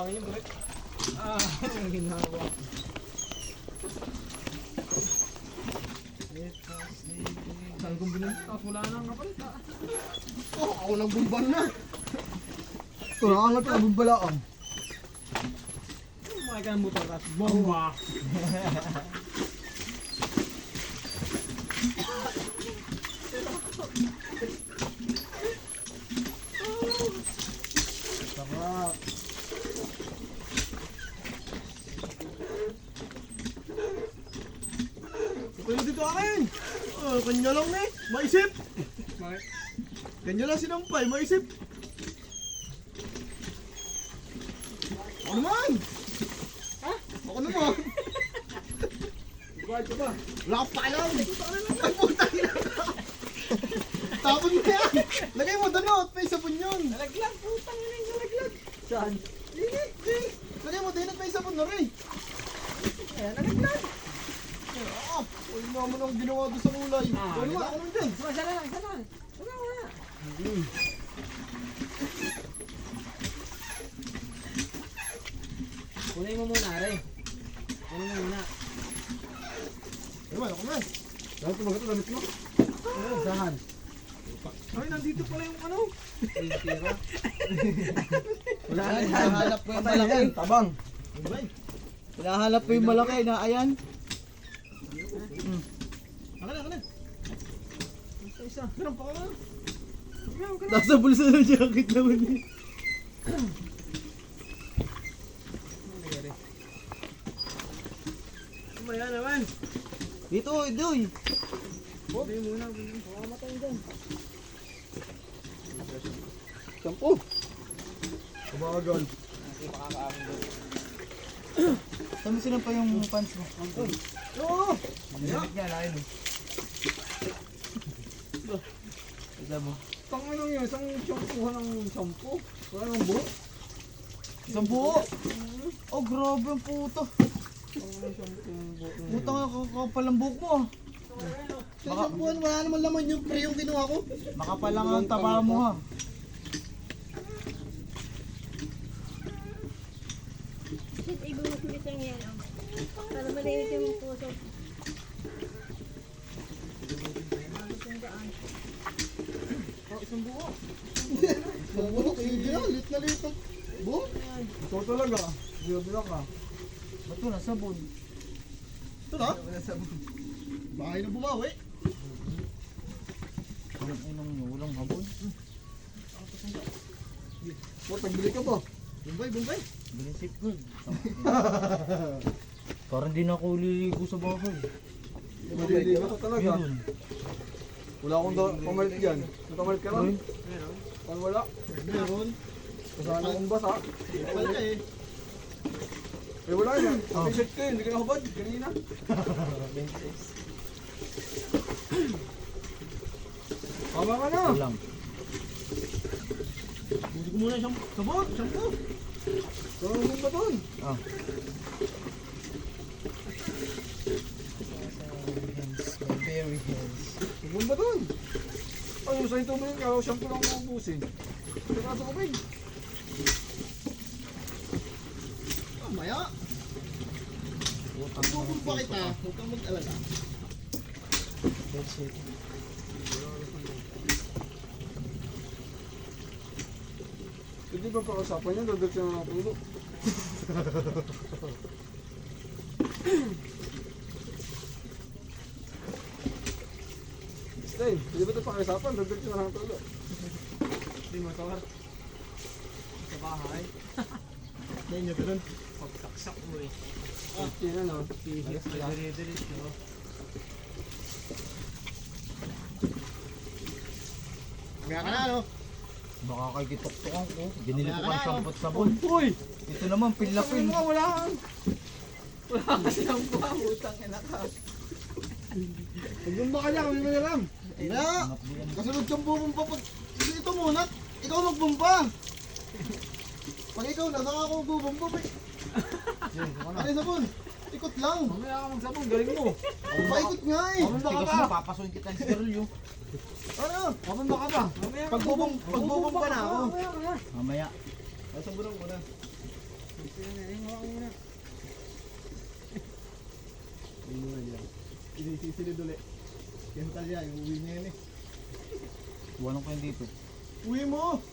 buhangin yung break. Ang ginawa. Saan kong binili? Tapos wala nang kapalit. Ako nang bumban na. Turangan na ito, bumbalaang. Kumain ka ng motor tapos bomba. Sarap. Pwede dito akin. Kanya lang eh. Maisip. Bakit? Kanya lang sinampay. Maisip. Ako naman. Ha? Ako naman. Bakit ka ba? Wala ka pa alam. Ay, putang ina. Tapon mo yan. Lagay mo doon. May sabon yun. Nalaglag, putang ina yung nalaglag. Saan? Hindi. Lagay mo din at may sabon na rin. Ayan, nalaglag. Uy naman ang ginawa doon sa kulay. Ah, Ano diba? ba? Ano dyan? Sana lang. Wala. Kunin mo muna, Ray. Kunin mo muna. Ano ba? Ako na. Saan tumagat ang damit mo? Saan? Ay, nandito pala yung ano. Ay, tira. Wala na, hinahanap ko yung malaki. Tabang. Hinahanap ko yung malaki na ayan. Ako na. Isa. Ganun pa ka na. Nasa bulsa ng jacket naman eh. Maya naman. Dito, idoy. Hindi muna. Baka matayin dyan. Sampo. Kabagan. Hindi makakaamin doon. Saan mo sinampa yung pants mo? Oo. Ginamit niya, lain eh. Isa mo. Tangin lang yun, isang shampoohan ng shampoo. Wala nang buhok. Isang buo. Oh, grabe ang puto. Tangin lang shampoo ng buhok. Putang nga kakapal ang buhok mo ah. Sa isang buwan, wala naman laman yung pre yung ginawa ko. Makapal lang ang taba mo ha. Shit, ibuhos mo isang yan. Para malinis yung puso. Isang buhok. Buhok, hindi na. Lit na lit. Buhok? Ito talaga. Biyobila ka. Ba't ito na sabon? Ito na. Wala sabon. Bahay na bumawi. Walang inong nyo, walang habon. O, pagbili ka ba? Bumbay. Binisip ko. Parang di na ako liligo sa bahay. Maliligo ka talaga. Meron. Wala akong pamalit dyan. May pamalit ka lang? Meron. Pag wala? Meron. Kasana akong basa. Wala eh. Eh wala yan. T-shirt ko yun. Hindi ka nakabad. Kanina. Tama ka na. Walang. Hindi ko muna siyang sabon. Shampoo. Tawag mo ba doon? Ah. My berry hands. Sabon ba doon? Ay, sa ito ba yun? Kaya shampoo lang uubusin. Saka sa kubig. Maya. Tutulong pa kita. Huwag kang mag-alala. That's it. Hindi ba pausapan yan? Dagdag siya ng tulo. Stay, hindi ba ito pakiusapan? Dagdag siya ng tulo. Hindi motor. Sa bahay. Hindi niya ganun. Pagtaksak mo eh. Okay na no. Yes, dire-diretso. Kaya ka na no? Baka kay kitok-tokang ko. Binili ko kang shampoo at sabon. Uy! Ito naman, pin-lapin. Wala kasi ang buhang utang ina ka. Huwag ka niya, kami mo na lang. Kaya, kasunod kang bumumpa pag... Sige ito muna, ikaw magbumpa. Pag ikaw na, saka ako bubumpa. Ano yung sabon? Ikot lang. Mamaya ka magsabong, galing mo. Paikot nga eh. Tigas mo, papasukin kita ng stereo. Ano? Mabamba ka ba? Pagbubumpa na ako. Mamaya ka na. Mamaya. Ay, sabunan ko na. Hindi mo na yan. Sinisisilid ulit. Kaya talya, yung uwi niya yan eh. Buwan ko yan dito. Uwi mo!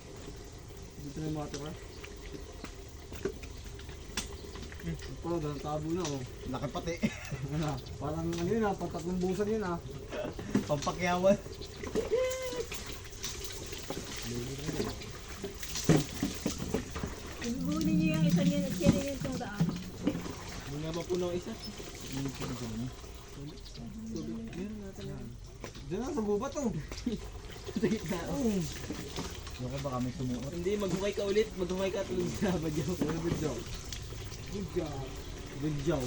Dito na yung mga tira. Ito, ganang tabo na oh. Laki pati. Ano, parang ano yun ah, patatlong busan yun ah. Pampakyawan. Ibubunin niyo yung isa niya at siya rin yung itong daan. Hindi nga ba puno isa? Diyan na, sa gubat oh. Yung ko baka may sumuot. Hindi, maghukay ka ulit. Maghukay ka tulog sa badyaw. Good job. Good job. Good job.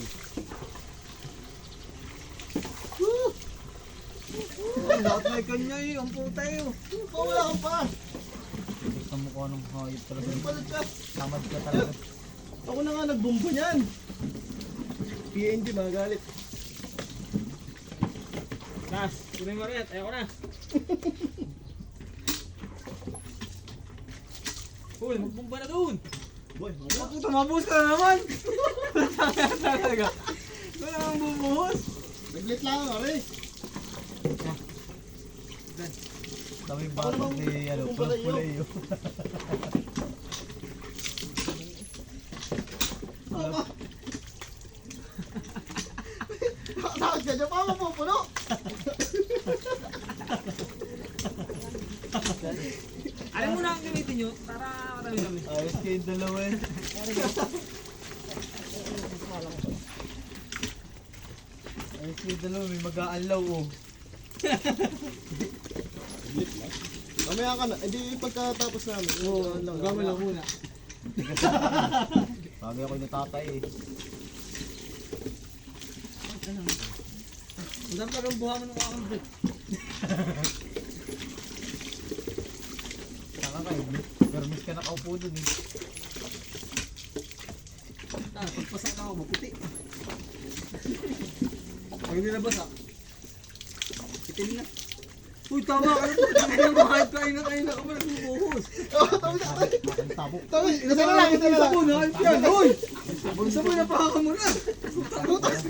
Lahat may kanya eh. Ang puta eh. Oh, wala ka pa! Gusto mo ko anong hayop talaga. Ano palit ka? Tamad ka talaga. Ako na nga nagbumbo niyan. PNG magalit. Nas, kunin mo rin. Ayoko na. Uy, magbumba na doon. Boy, Oh, puta, mabuhos ka na naman. Talaga. Wala kang bubuhos. naglit lang ako rin. Sabi ba ni ano, Ako pala pula yun. Takot ka dyan pa, mapupuno. Alam mo na ang gamitin nyo para marami kami. Ayos kayong dalawa eh. Ayos kayong dalawa, may mag-aalaw oh. Mamaya ka na, hindi pagkatapos namin. Oo, gawin lang muna. Sabi ako yung tatay eh. Ang dami parang buha mo ng kakambit. Saka kayo, permis ka nakaupo dun eh. Pagpasa ka ako, maputi. Pag nilabas ah. Itim na. Uy, tama ka na po. Kahit kain na ka pa nagbubuhos. Oh, tabi na, tabi. Aking tabo. Tabi, isa na lang, isa na lang. Sabon, hayop yan. Uy! Sabon na pa mo na. Butas.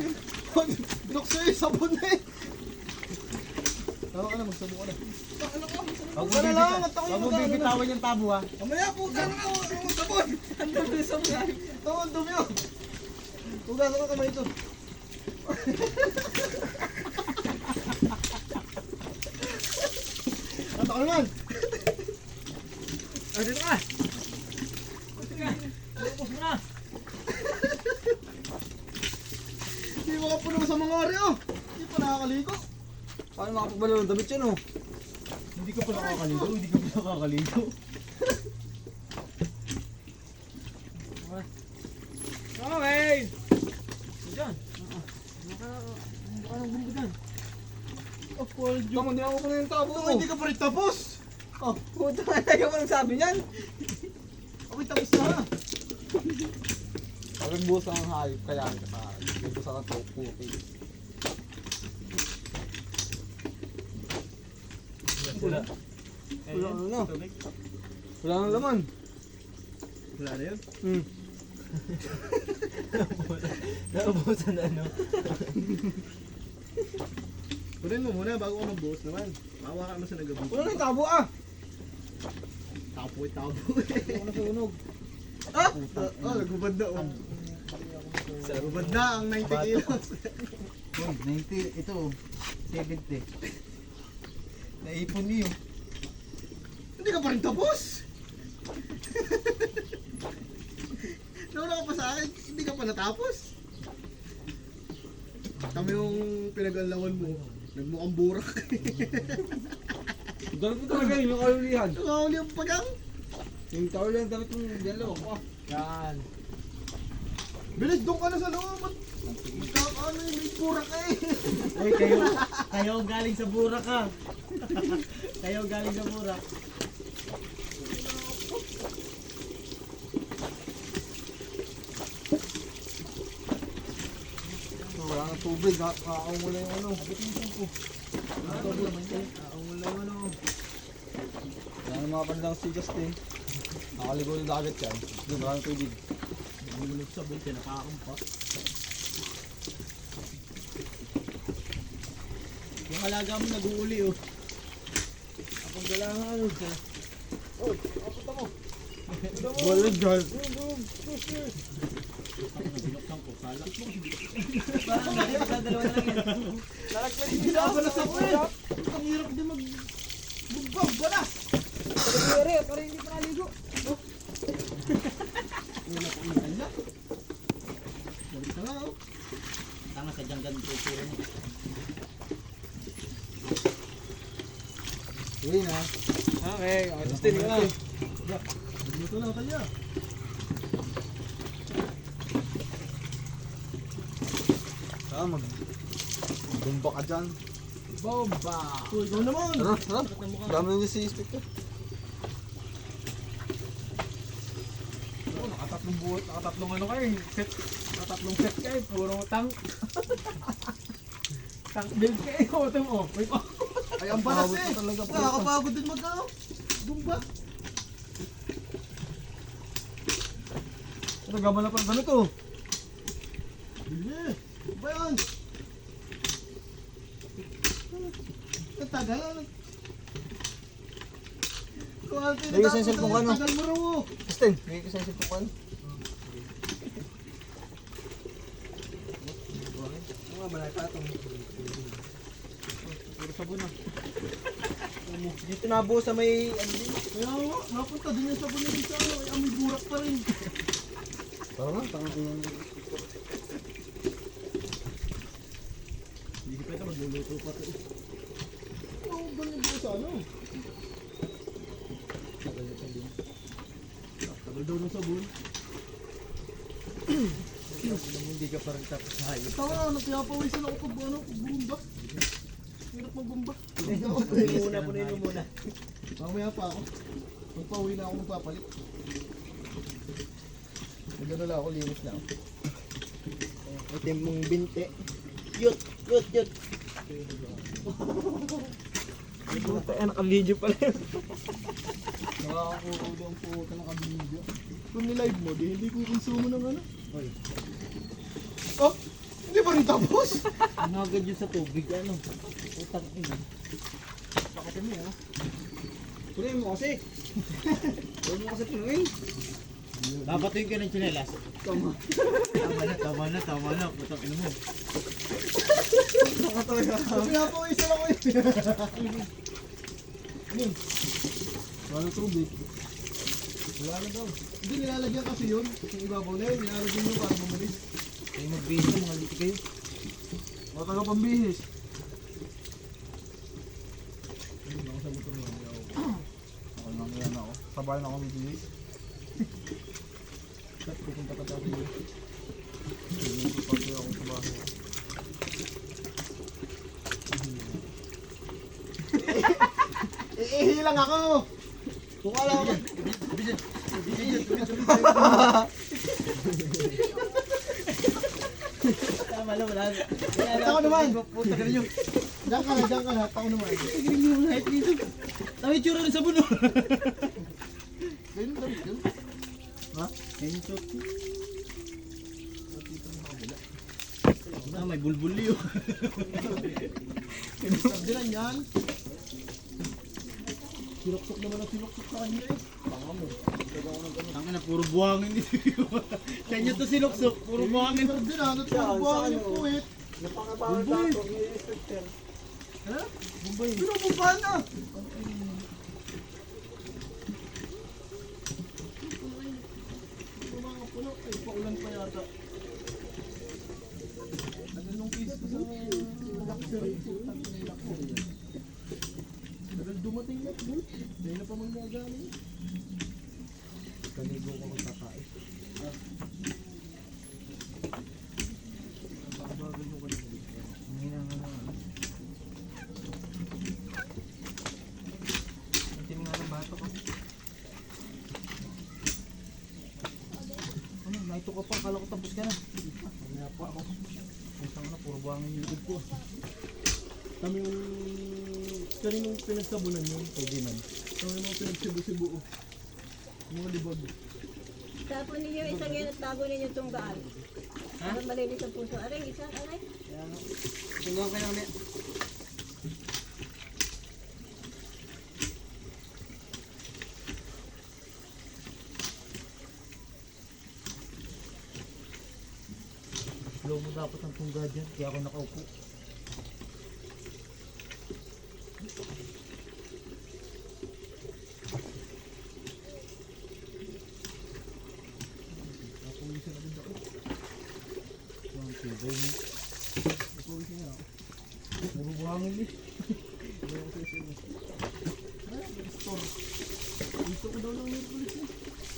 Binukso yung sabon na eh. Tawa ka na, magsabon ka na. Huwag Isa na lang, at ako yung mo bibitawan yung tabo ha. Mamaya po, sana ka, sabon. Ang dami na sabon. Tawa, ang dumi oh. Hugasan ka kamay ito. At ako naman. Ah, dito ka. Dito ka. Lupos mo na. Hindi makapuno sa mga ori oh. Hindi pa nakakaligo. Paano makapagbalo ng damit yan oh? Hindi ka pa nakakaligo, hindi ka pa nakakaligo. Okay! Diyan. Hindi ka nang bumbudan. Of course, Tama, hindi ako pa na yung tabo Ito, ko. hindi ka pa rin tapos. Oh, puta na tayo pa nagsabi niyan. Okay, tapos na. Pag nagbuhos ang hayop, kaya ka sa akin. Nagbuhos ang topo. Wala. Wala na. Wala nang laman. Wala na yun. Hmm. Naubusan ano. Kunin mo muna bago ka magbuhos naman. Mawa ka naman sa nagabuhos. Wala nang tabo ah. Tapoy, tapoy. Hindi ako nasunog. Ah! Oh, nagubad na oh. Nagubad na ang 90 kilos. Uy, 90, ito 70. Naipon niyo. Hindi ka pa rin tapos. Nauna ka pa sa akin, hindi ka pa natapos. Kami yung pinag-alawan mo. Nagmukhang burak. Dami ko talaga yun, yung kalulihan. Nakahuli ang pagang. Yung kalulihan, damit mo dalawa ko ah. Yan. Bilis, doon ka na sa loob. Magkakaano yung may burak ka eh. Uy, kayo galing sa Burak ha. Kayo galing sa Burak. Wala nang tubig, nakakamula yung ano. Nakakamula yung ano. Yan ang mga panlang si Justin. Nakaligo yung dagat yan. Doon, maraming tubig. Bumulog sa bull, tinapakang pa. Yung alaga mo nag-uuli oh. Akong galangan ano. Oh, kapunta mo. Wala dyan. Ako binuksan ko, salak mo. Parang sa dalawa na lang yan. Lalagyan din sa balas ako eh. Ang hirap din mag-bugbog, balas. Pare, para hindi pa naligo. Wala ko maganda. Balik ka nga oh. Tanga sa janggan ko puro mo. Uwi na. Okay, Justin ka na. Dito na kanya. Bumba ka dyan. Bomba! Uy, ikaw naman. Tara, tara. Dami na niya si Inspector. Nakatatlong buhat, nakatatlong ano kayo, set, nakatatlong set kayo, puro tank. Tank build kayo, ito mo, wait pa. Ay, ang balas Pagod eh. ka talaga, pagod. Nakakapagod din Bumba. Ano gaman na pa ganito? Bili. Ba yan? Ang tagal ano? Bigay sa cellphone ko, ano? Tagal mo raw oh. Justin, bigay ko sa cellphone ko. Mga balay pa itong. Puro sabon na. Dito nabo sa may ano din. Kaya nga, napunta din yung sabon na isa. Ay, amoy burak pa rin. Parang nga, tangan din. Hindi ko pwede magluluto pa ito. Oo, ganyan po sa ano. Tagal daw ng sabon. Hindi ka parang tapos sa hayop. Ito nga, nagpipawisan ako pag ano, pag bumba. Hirap magbumba. Muna, punin mo muna. Mamaya pa ako. Magpauwi na ako magpapalit. Nagano lang ako, linis lang. Ito yung mong binte. Yut, yut, yut. Puta, naka-video pala yun. Nakakakulo ang puta ng kabinidyo. Kung nilive mo, di hindi ko konsumo ng ano. Hoy. Oh! Hindi pa rin tapos? Nagad yun sa tubig, ano? Utang ina. Bakit mo yan? Tuloy mo kasi. Tuloy mo kasi tuloy. Papatuin ka ng tsinelas. Tama. Tama na. Putang ina mo. Nakatuloy ka. Pinapawisan ako yun. Ano? Wala tubig. Wala na daw. Hindi, nilalagyan kasi yun. Yung ibabaw na yun, nilalagyan yun para bumulis. Kayo magbihis na mga liti kayo. Wala ka pambihis. Ayun, ako sa motor mo. Ako lang yan ako. Sabay na ako bibihis. Kat, pupunta ka tayo yun. Hindi ko pag ako sa bahay. Iihi lang ako! Kung alam ko. Tama na, wala. Ako naman! Puta ka ninyo. Diyan ka na. Ako naman. Tignan mo yung height dito. Tama yung tsura ng sabon, no? Ganun damit yun. Ayun yung shot. May bulbul yun. Sardinan yan. Sinuksok naman ang sinuksok sa kanya eh. Ang na, puro buhangin dito. Sa inyo to sinuksok, puro buhangin. Sardinan at pagbuhangin yung puwit. Napangabawal sa ato. Inspector. Ha? Bumbay. Pinubumbahan na! Mga puno. Ay, paulan pa yata. Ano nung piso sa lakser? Tagal dumating na po. Dahil na pa mangyagaling. Kaligo ko magkakain. Bagal mo kanina. Hindi na nga na. Itim nga ng bato ko. Ano, naito ka pa. Kala ko tapos ka na. Mamaya pa ako. Puntang na, puro buhangin yung likod ko. Kami yung kaninong pinagsabunan yun, kay Dinan. Kami yung mga pinagsibu-sibu. Mga libag. Tapon ninyo isang yan at tago ninyo tunggaan. Para malinis ang puso. Aray, isa, aray. Tunggang kayo namin. Slow mo dapat ang tungga dyan, kaya ako nakaupo. Napuwisan na din ako. Ang tibay mo. Napuwisan na ako. Nabubuhangin eh. Hindi ako sa SM. Ay, store. Dito ko daw ng Merkulis eh.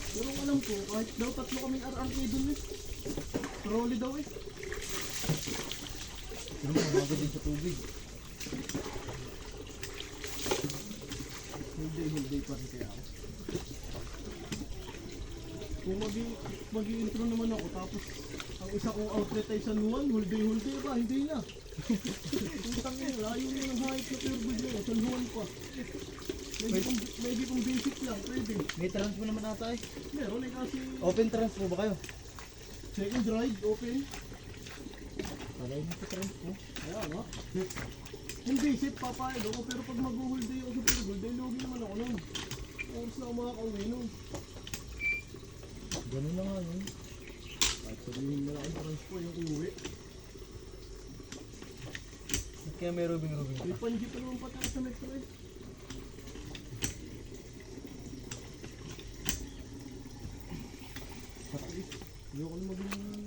Pero ang alam ko, kahit daw tatlo kaming RRK dun eh. Trolley daw eh. Pero mamagod din sa tubig. Whole day pa rin kaya ako. Kung mag-i-intro naman ako tapos ang isa kong outlet ay San Juan, whole day ba? Hindi na. Utang yun, layo mo ng height na pure gold na San Juan pa. Maybe kung basic lang, pwede. May trans mo naman ata eh. Meron eh kasi... Open trans mo ba kayo? Second ride, open. Palay mo sa trans mo. Kaya nga. Yung basic, papayag ako, pero pag mag-hold day ako sa pure gold, dahil logi naman ako nun. Oras na ako makakauwi nun. Ganun na nga yun. At sabihin mo lang ang trans po yung uwi. Kaya may rubing-rubing. May panji pa naman patakas sa metro eh. Pati, ayoko na maging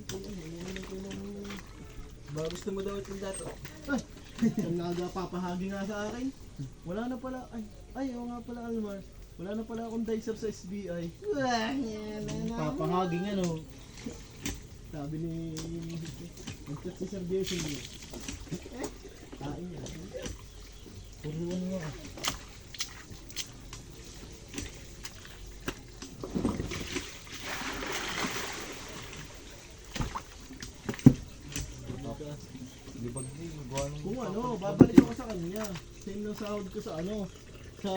Ba gusto mo daw itong dato? ang nagpapahagi nga sa akin. Wala na pala, oo nga pala Almar. Wala na pala akong dicer sa SBI. Papahagi nga no. Sabi ni nag-chat si Sir Jason mo. Kain niya. Puruan nga ka. Kung ano, babalik ako sa kanya. Same ng sahod ko sa sa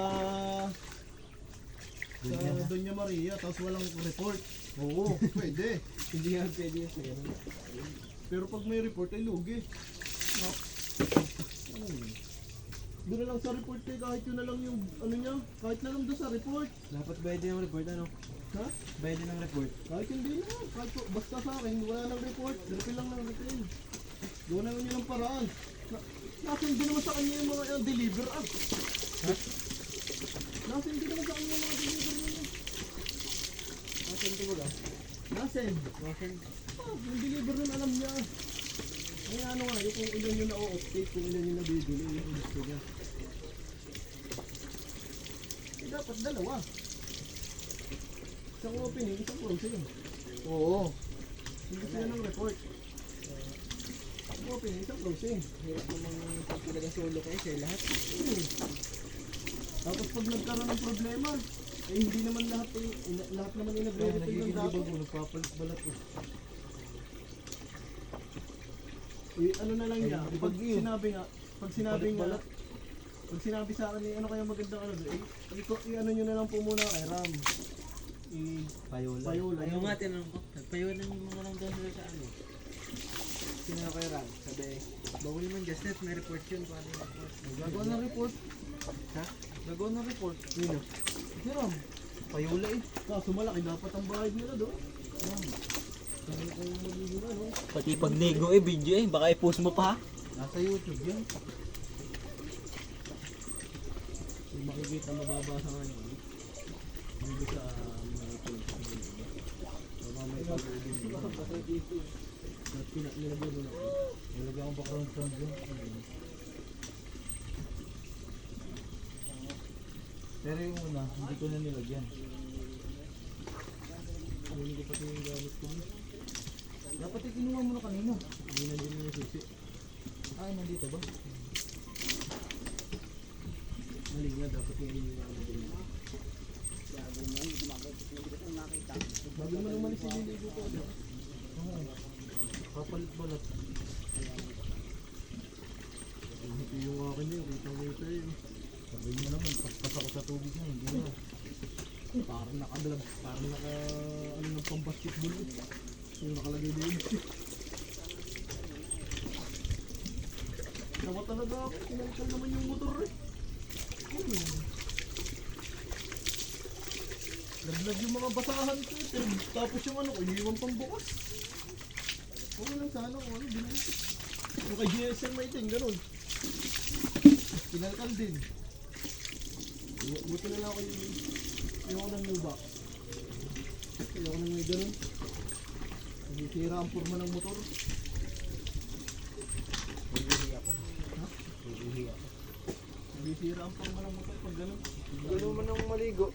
Doña Maria, tapos walang report. Oo, pwede. Hindi nga pwede yan sa'yo. Pero pag may report ay lugi. No. Doon na lang sa report eh, kahit yun na lang yung niya, kahit na lang doon sa report. Dapat bayad din ng report ano? Ha? Bayad din ng report. Kahit hindi na, kahit basta sa akin, wala nang report. Refill lang ng refill. Doon naman yun ang paraan. Nasindi naman sa kanya yung mga deliver ah. Ha? Nasindi naman sa kanya yung mga deliver niya. Nasaan ito ba? Nasend. Nasaan? Yung deliver nun alam niya. Kaya ano nga, yung kung ilan yung na-o-update, kung ilan yung nabibili, yung gusto niya. Dapat dalawa. Isang opening, isang closing. Oo. Hindi sila ng report. Isang opening, isang closing. Hirap namang pag talagang solo kayo sa lahat. Tapos pag nagkaroon ng problema, eh hindi naman lahat naman yung nagre-refill ng dato. Nagpapalit-balat ko. Eh, ano na lang niya, pag sinabi sa akin, ano kaya magandang ano, ano nyo na lang po muna kay Ram. Payola. Ano nga tinanong ko? Nagpayunan yung mga lang daw sila sa ano. Sino na kayo Ram? Sabi, bawal naman just net, may report yun. Paano yung report? Gagawa ng report. Ha? Gagawa ng report. Sino? Si Ram. Payola eh. Kaso malaki dapat ang bayad nila doon. Pati pag nego eh, video eh. Baka i-post mo pa ha? Nasa YouTube yan. Yung makikita mababasa nga yun. Hindi sa mga points na yun. Baka may pag-uudin nila. At nilagyan mo na. Nilagyan akong background sound yun. Pero yung una, hindi ko na nilagyan. Hindi ko pati yung gamit ko. Dapat ikinuha mo na kanina. Hindi na din yung susi. Ay, nandito ba? Mali nga, dapat yung inuha mo din. Bago mo naman isiniligo ko. Oo. Kapalit-balat. Ito yung akin yun. Kitang-kita yun. Sabi mo naman, paspas ako sa tubig na. Hindi na. Parang nakadalag, parang naka, ano ng pang-basketball eh. Yung nakalagay din. Nawa talaga ako, kinalikan naman yung motor eh. Laglag yung mga basahan ko eh. Tapos yung ano ko, iniwan pang bukas. Okay lang sana kung ano, binalik. Yung kay GSM may din, ganun. Kinalkal din. Buti na lang ako yung ayoko ng new box. Ayoko nang may ganun. Nasisira ang forma ng motor. Hihihi ako. Ha? Hihihi ako. Nasisira ang forma ng motor pag ganun. Gano'n mo nang maligo.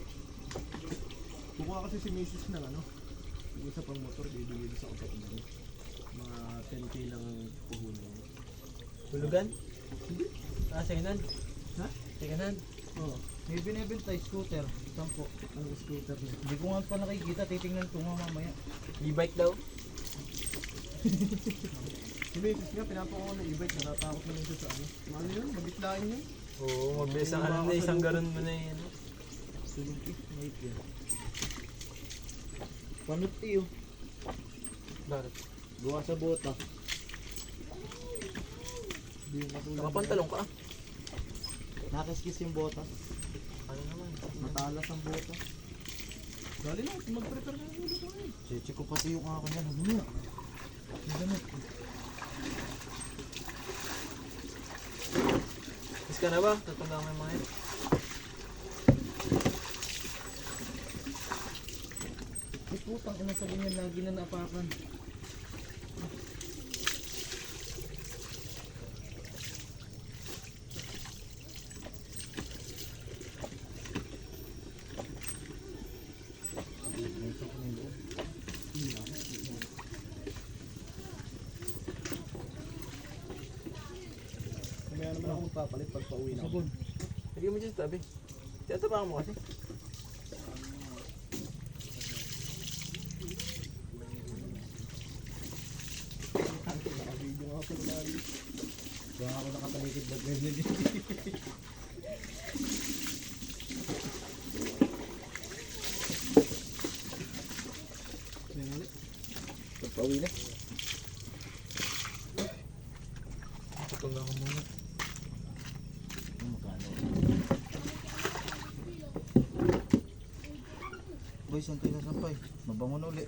Buka kasi si Mrs. ng ano. Yung isa pang motor, bibigyan sa kapatid mo. Mga 10k lang ang puhunan niya. Hulugan? Ah, second hand? Ha? Second hand? Oo. May binibenta scooter. Sampo. Ang scooter niya. Hindi ko nga pa nakikita. Titingnan ko nga mamaya. E-bike daw? Si Mrs. nga, pinapakuha ng e-bike. Natatakot na yun siya sa ano. Ano yun? Mabitlain yun. Oo, mabilis ang ano na isang garon mo na yun. Tulog eh. Wait yan. Panot iyo. Bakit? Gawa sa bota. Hindi yung katulad. Nakapantalong ka? Nakaskis yung bota. Ano naman? Matalas ang bota. Dali na, mag-prepare na yung ulo ko ngayon. Cheche ko pati yung ako niyan. Ano na? Ang ganit. Miss ka na ba? Tatanda mo yung mga yun? Ay putang ina sabi niya lagi na naapakan. Kaya naman ako magpapalit pag pauwi na ako. Sabon. Lagyan mo dyan sa tabi. Tiyatapakan mo kasi. Nakabidyo nga pala lagi. Baka ako nakatalikid na ganyan. Yan ulit. Pagpauwi na. Tatanda ka muna. Magkano? Boy, saan tayo nasampay? Mabangon ulit.